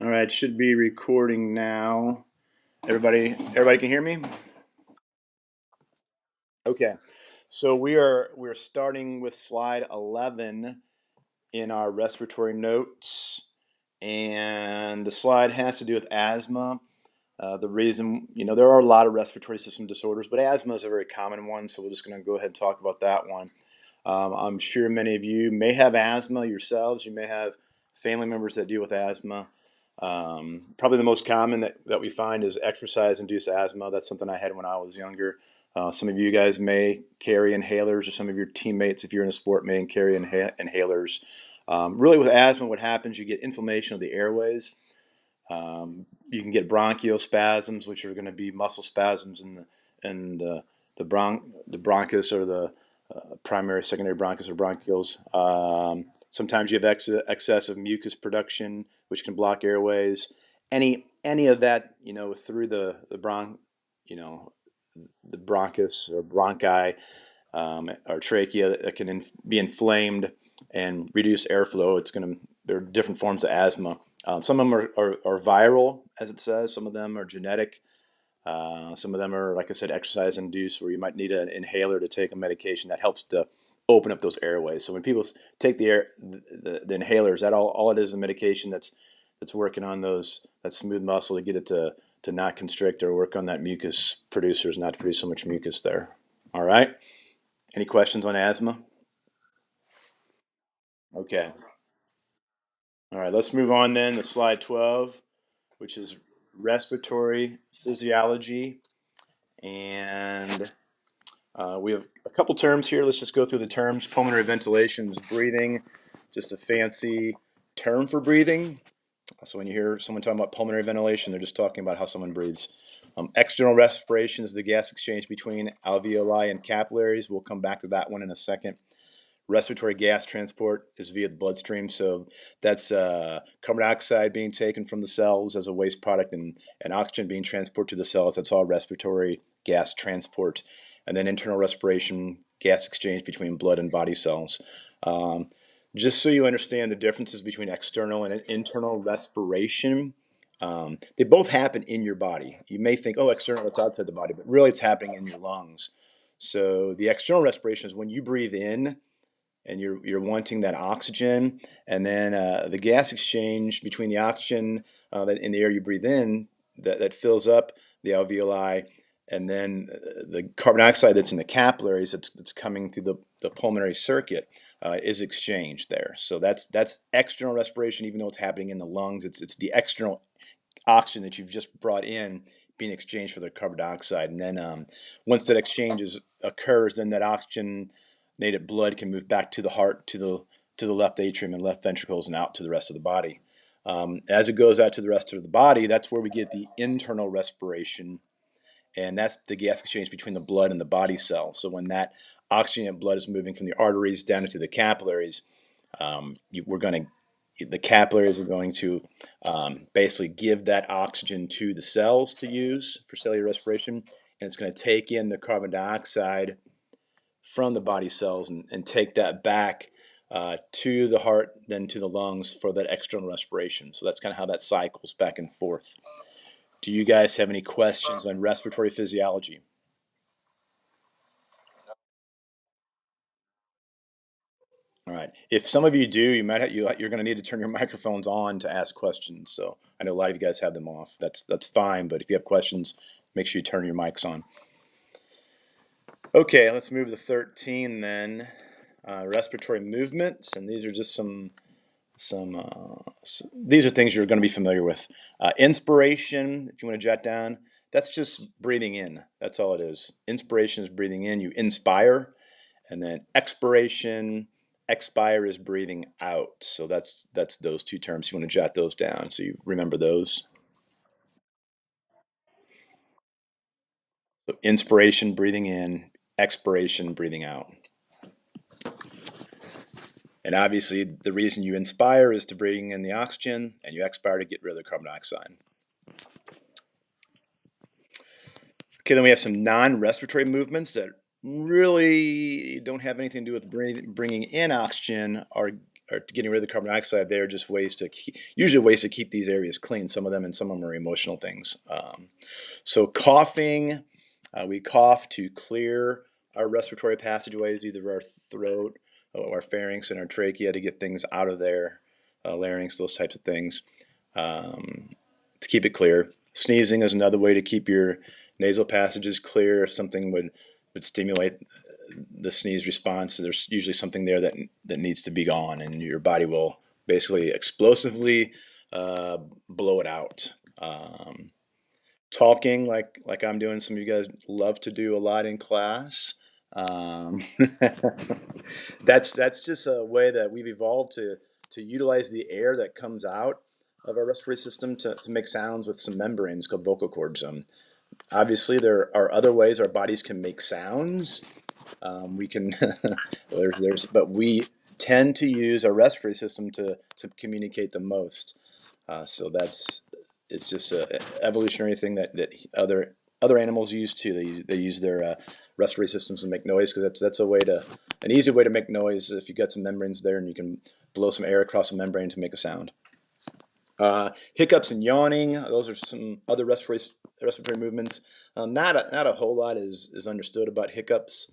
All right, should be recording now. Everybody can hear me? Okay. So we're starting with slide 11 in our respiratory notes, and the slide has to do with asthma. The reason, there are a lot of respiratory system disorders, but asthma is a very common one, so we're just going to go ahead and talk about that one. I'm sure many of you may have asthma yourselves. You may have family members that deal with asthma. Probably the most common that we find is exercise-induced asthma. That's something I had when I was younger. Some of you guys may carry inhalers, or some of your teammates, if you're in a sport, may carry inhalers. Really, with asthma, what happens, you get inflammation of the airways. You can get bronchial spasms, which are going to be muscle spasms in the bronchus, or the primary, secondary bronchus, or bronchioles. Sometimes you have excessive mucus production, which can block airways. Any of that, through the bronchus or bronchi, or trachea, that can be inflamed and reduce airflow. There are different forms of asthma. Some of them are viral, as it says. Some of them are genetic. Some of them are, like I said, exercise induced, where you might need an inhaler to take a medication that helps to open up those airways. So when people take the inhalers, that all it is a medication that's working on that smooth muscle to get it to not constrict, or work on that mucus producers, not to produce so much mucus there. All right. Any questions on asthma? Okay. All right. Let's move on then to slide 12, which is respiratory physiology. And we have a couple terms here. Let's just go through the terms. Pulmonary ventilation is breathing, just a fancy term for breathing. So when you hear someone talking about pulmonary ventilation, they're just talking about how someone breathes. External respiration is the gas exchange between alveoli and capillaries. We'll come back to that one in a second. Respiratory gas transport is via the bloodstream. So that's carbon dioxide being taken from the cells as a waste product, and oxygen being transported to the cells. That's all respiratory gas transport. And then internal respiration, gas exchange between blood and body cells. Just so you understand the differences between external and internal respiration, they both happen in your body. You may think, oh, external, it's outside the body, but really it's happening in your lungs. So the external respiration is when you breathe in, and you're wanting that oxygen, and then the gas exchange between the oxygen that in the air you breathe in, that fills up the alveoli, and then the carbon dioxide that's in the capillaries, that's coming through the pulmonary circuit, is exchanged there. So that's external respiration, even though it's happening in the lungs. It's the external oxygen that you've just brought in being exchanged for the carbon dioxide, and then once that exchange occurs, then that oxygen native blood can move back to the heart, to the left atrium and left ventricles, and out to the rest of the body. As it goes out to the rest of the body, that's where we get the internal respiration, and that's the gas exchange between the blood and the body cells. So when that oxygenated blood is moving from the arteries down into the capillaries, the capillaries are going to basically give that oxygen to the cells to use for cellular respiration, and it's going to take in the carbon dioxide from the body cells and take that back to the heart, then to the lungs for that external respiration. So that's kind of how that cycles back and forth. Do you guys have any questions on respiratory physiology? All right. If some of you do, you're going to need to turn your microphones on to ask questions. So I know a lot of you guys have them off. That's fine. But if you have questions, make sure you turn your mics on. Okay, let's move to 13 then. Respiratory movements, and these are just these are things you're going to be familiar with. Inspiration, if you want to jot down, that's just breathing in. That's all it is. Inspiration is breathing in. You inspire, and then expiration. Expire is breathing out. So that's those two terms. You want to jot those down so you remember those. So inspiration, breathing in. Expiration, breathing out. And obviously, the reason you inspire is to bring in the oxygen, and you expire to get rid of the carbon dioxide. Okay, then we have some non-respiratory movements that really don't have anything to do with bringing in oxygen, are or getting rid of the carbon dioxide, they're just ways to usually ways to keep these areas clean. Some of them, and some of them are emotional things. So coughing, we cough to clear our respiratory passageways, either our throat, or our pharynx, and our trachea, to get things out of there, larynx, those types of things, to keep it clear. Sneezing is another way to keep your nasal passages clear. If something would stimulate the sneeze response, there's usually something there that needs to be gone, and your body will basically explosively blow it out. Talking like I'm doing, some of you guys love to do a lot in class. Um, that's just a way that we've evolved to utilize the air that comes out of our respiratory system to make sounds with some membranes called vocal cords. Obviously, there are other ways our bodies can make sounds. We can but we tend to use our respiratory system to communicate the most. So it's just an evolutionary thing that other animals use too. They use their respiratory systems to make noise, because that's an easy way to make noise if you've got some membranes there and you can blow some air across a membrane to make a sound. Hiccups and yawning, those are some other respiratory movements. Not a whole lot is understood about hiccups,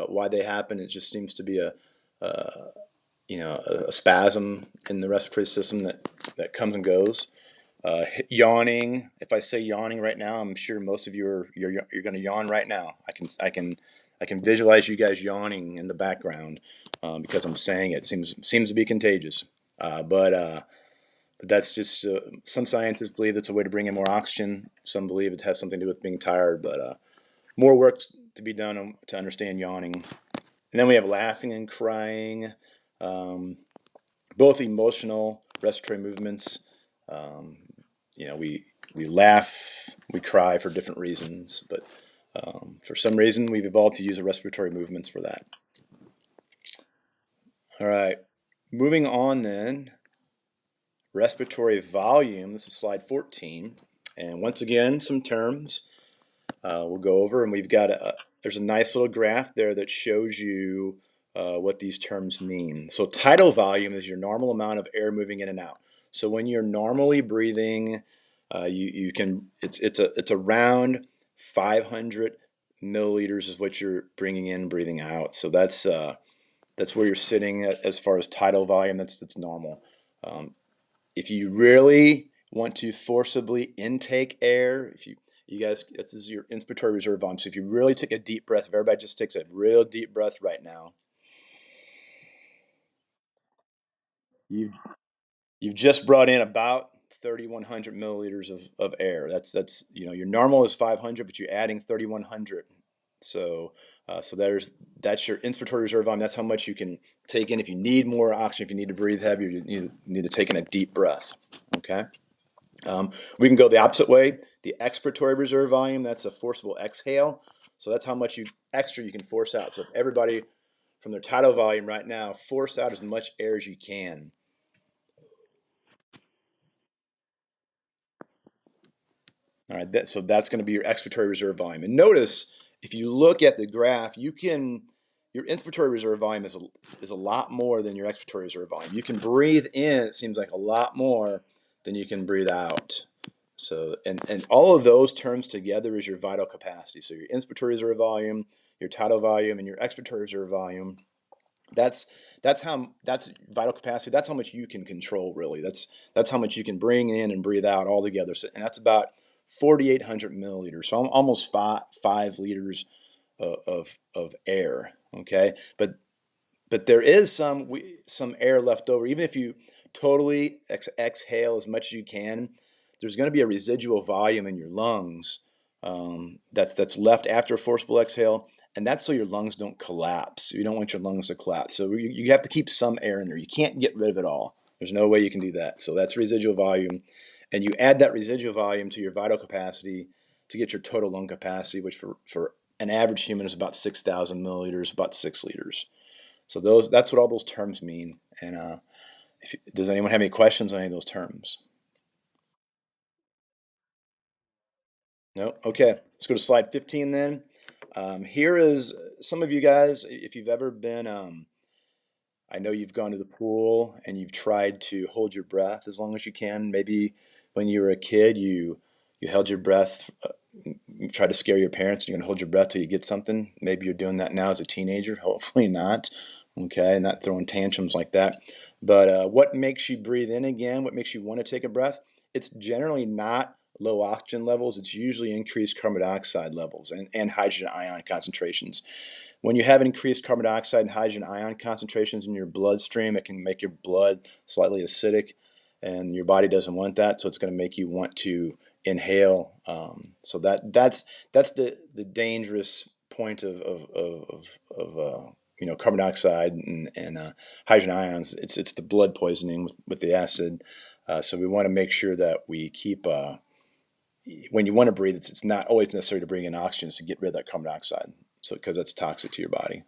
why they happen. It just seems to be a spasm in the respiratory system that comes and goes. Yawning. If I say yawning right now, I'm sure most of you you're going to yawn right now. I can visualize you guys yawning in the background, because I'm saying it seems to be contagious. But that's just some scientists believe it's a way to bring in more oxygen. Some believe it has something to do with being tired, but more work to be done to understand yawning. And then we have laughing and crying, both emotional respiratory movements. Um, we laugh, we cry for different reasons, but for some reason we've evolved to use the respiratory movements for that. All right, moving on then. Respiratory volume. This is slide 14, and once again some terms we'll go over, and there's a nice little graph there that shows you what these terms mean. So tidal volume is your normal amount of air moving in and out. So when you're normally breathing, you can it's around 500 milliliters is what you're bringing in, breathing out. So that's where you're sitting as far as tidal volume. That's normal. If you really want to forcibly intake air, if you guys, this is your inspiratory reserve volume. So if you really take a deep breath, if everybody just takes a real deep breath right now, you've you've just brought in about 3,100 milliliters of air. That's your normal is 500, but you're adding 3,100. So that's your inspiratory reserve volume. That's how much you can take in. If you need more oxygen, if you need to breathe heavier, you need to take in a deep breath. Okay. We can go the opposite way. The expiratory reserve volume, that's a forcible exhale. So that's how much extra you can force out. So if everybody from their tidal volume right now, force out as much air as you can. All right, so that's going to be your expiratory reserve volume. And notice, if you look at the graph, your inspiratory reserve volume is a lot more than your expiratory reserve volume. You can breathe in, it seems like, a lot more than you can breathe out. So, and all of those terms together is your vital capacity. So your inspiratory reserve volume, your tidal volume, and your expiratory reserve volume. That's vital capacity. That's how much you can control, really. That's how much you can bring in and breathe out all together. So, and that's about 4,800 milliliters. So almost 5 liters of air. Okay, but there is some air left over. Even if you totally exhale as much as you can, there's going to be a residual volume in your lungs that's left after a forcible exhale, and that's so your lungs don't collapse. You don't want your lungs to collapse. So you have to keep some air in there. You can't get rid of it all. There's no way you can do that. So that's residual volume, and you add that residual volume to your vital capacity to get your total lung capacity, which for an average human is about 6,000 milliliters, about 6 liters. So that's what all those terms mean. And does anyone have any questions on any of those terms? No? Okay. Let's go to slide 15 then. Here is some of you guys, if you've ever been I know you've gone to the pool and you've tried to hold your breath as long as you can. Maybe when you were a kid, you held your breath. You try to scare your parents. You're going to hold your breath till you get something. Maybe you're doing that now as a teenager. Hopefully not. Okay, not throwing tantrums like that. But what makes you breathe in again? What makes you want to take a breath? It's generally not low oxygen levels. It's usually increased carbon dioxide levels and hydrogen ion concentrations. When you have increased carbon dioxide and hydrogen ion concentrations in your bloodstream, it can make your blood slightly acidic, and your body doesn't want that, so it's going to make you want to inhale. So that's the dangerous point of carbon dioxide and hydrogen ions. It's the blood poisoning with the acid. So we want to make sure that we keep. When you want to breathe, it's not always necessary to bring in oxygen to get rid of that carbon dioxide. So because that's toxic to your body.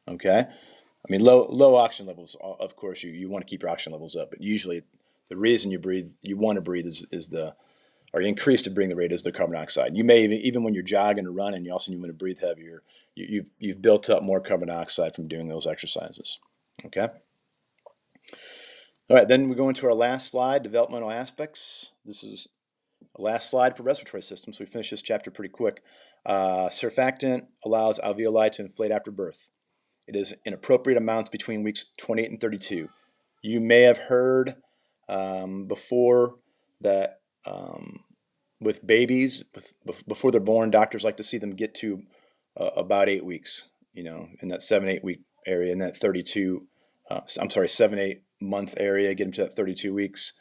Okay. I mean, low oxygen levels. Of course, you want to keep your oxygen levels up, but usually the reason you want to breathe is or increase to bring the rate is the carbon dioxide. You may even when you're jogging or running, you also want to breathe heavier. You've built up more carbon dioxide from doing those exercises. Okay. All right. Then we go into our last slide, developmental aspects. This is the last slide for respiratory system. So we finish this chapter pretty quick. Surfactant allows alveoli to inflate after birth. It is in appropriate amounts between weeks 28 and 32. You may have heard before that with babies, before they're born, doctors like to see them get to about 8 weeks, in that 7-8 week area, in that 32, 7-8 month area, get them to that 32 weeks.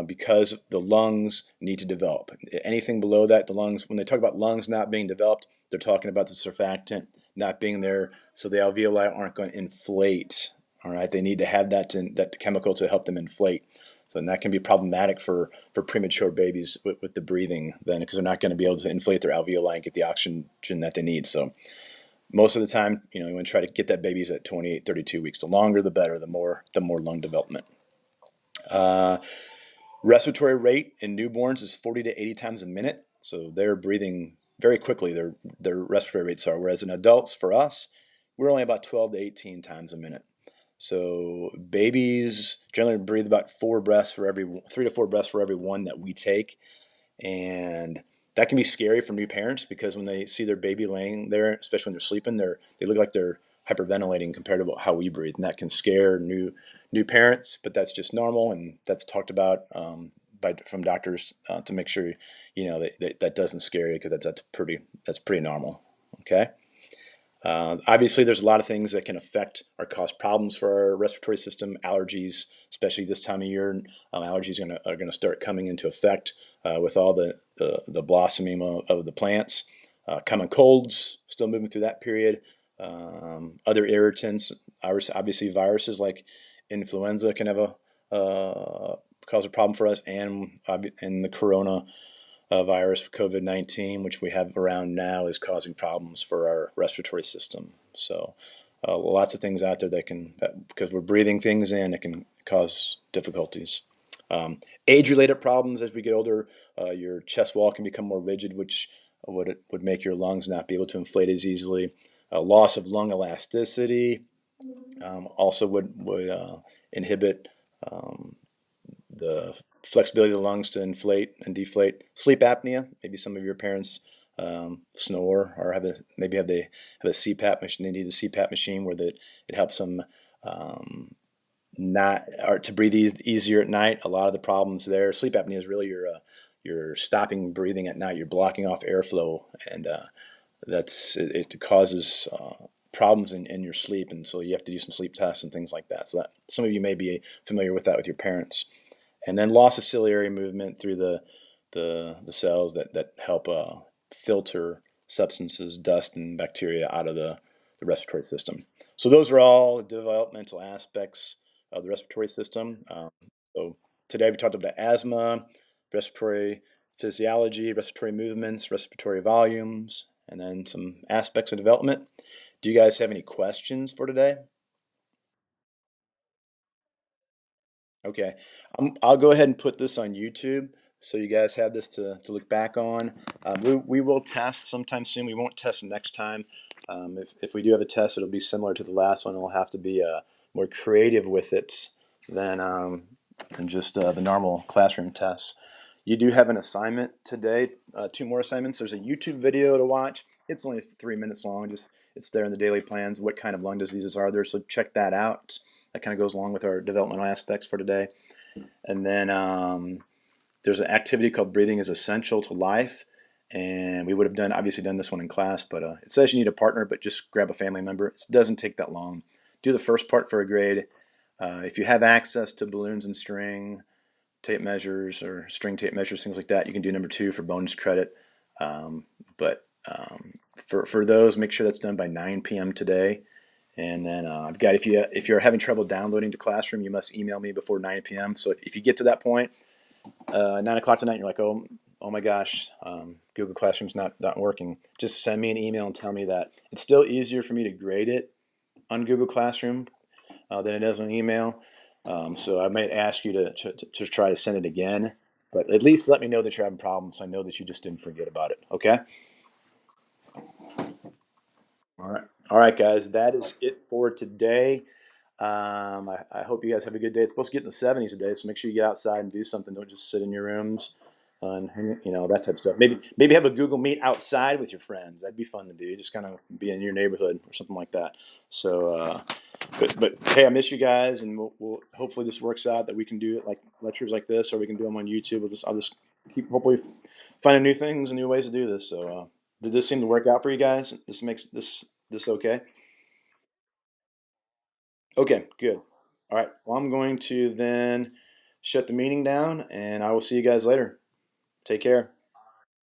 Because the lungs need to develop. Anything below that, the lungs, when they talk about lungs not being developed, they're talking about the surfactant not being there, so the alveoli aren't going to inflate. All right, they need to have that chemical to help them inflate. So that can be problematic for premature babies with the breathing then, because they're not going to be able to inflate their alveoli and get the oxygen that they need. So most of the time, you want to try to get that babies at 28, 32 weeks. The longer, the better. The more lung development. Respiratory rate in newborns is 40 to 80 times a minute, so they're breathing very quickly. Their respiratory rates are, whereas in adults, for us, we're only about 12 to 18 times a minute. So babies generally breathe about 3 to 4 breaths for every one that we take, and that can be scary for new parents because when they see their baby laying there, especially when they're sleeping, they look like they're hyperventilating compared to how we breathe, and that can scare new parents. But that's just normal, and that's talked about from doctors to make sure that doesn't scare you, because that's pretty normal. Okay. Obviously, there's a lot of things that can affect or cause problems for our respiratory system. Allergies, especially this time of year, allergies are gonna start coming into effect with all the blossoming of the plants. Common colds, still moving through that period. Other irritants, obviously viruses like influenza can have cause a problem for us, and the corona virus, COVID-19, which we have around now, is causing problems for our respiratory system. So lots of things out there that because we're breathing things in, it can cause difficulties. Age-related problems as we get older, your chest wall can become more rigid, which would make your lungs not be able to inflate as easily. Loss of lung elasticity also would inhibit the flexibility of the lungs to inflate and deflate. Sleep apnea. Maybe some of your parents snore or maybe have a CPAP machine. They need a CPAP machine where it helps them not or to breathe easier at night. A lot of the problems there. Sleep apnea is really you're stopping breathing at night. You're blocking off airflow, and it causes problems in your sleep, and so you have to do some sleep tests and things like that. So that some of you may be familiar with that with your parents. And then loss of ciliary movement through the cells that help filter substances, dust, and bacteria out of the respiratory system. So those are all developmental aspects of the respiratory system. So today we talked about asthma, respiratory physiology, respiratory movements, respiratory volumes, and then some aspects of development. Do you guys have any questions for today? Okay, I'll go ahead and put this on YouTube so you guys have this to look back on. We will test sometime soon. We won't test next time. If we do have a test, it'll be similar to the last one. It'll have to be more creative with it than just the normal classroom tests. You do have an assignment today, two more assignments. There's a YouTube video to watch. It's only 3 minutes long. Just it's there in the daily plans. What kind of lung diseases are there? So check that out. That kind of goes along with our developmental aspects for today. And then there's an activity called Breathing is Essential to Life. And we would have obviously done this one in class, but it says you need a partner, but just grab a family member. It doesn't take that long. Do the first part for a grade. If you have access to balloons and string, tape measures or string tape measures, things like that, you can do number two for bonus credit. But for those, make sure that's done by 9 p.m. today. And then I've got if you're having trouble downloading to Classroom, you must email me before 9 p.m. So if you get to that point, 9 o'clock tonight, and you're like, oh my gosh, Google Classroom's not working. Just send me an email and tell me that. It's still easier for me to grade it on Google Classroom than it is on email. So I might ask you to try to send it again, but at least let me know that you're having problems, so I know that you just didn't forget about it. Okay. All right, guys. That is it for today. I hope you guys have a good day. It's supposed to get in the 70s today, so make sure you get outside and do something. Don't just sit in your rooms and that type of stuff. Maybe have a Google Meet outside with your friends. That'd be fun to do. Just kind of be in your neighborhood or something like that. So, but hey, I miss you guys, and we'll hopefully this works out that we can do it like lectures like this, or we can do them on YouTube. I'll just keep hopefully finding new things and new ways to do this. So, did this seem to work out for you guys? This makes this okay? Okay, good. All right. Well, I'm going to then shut the meeting down, and I will see you guys later. Take care.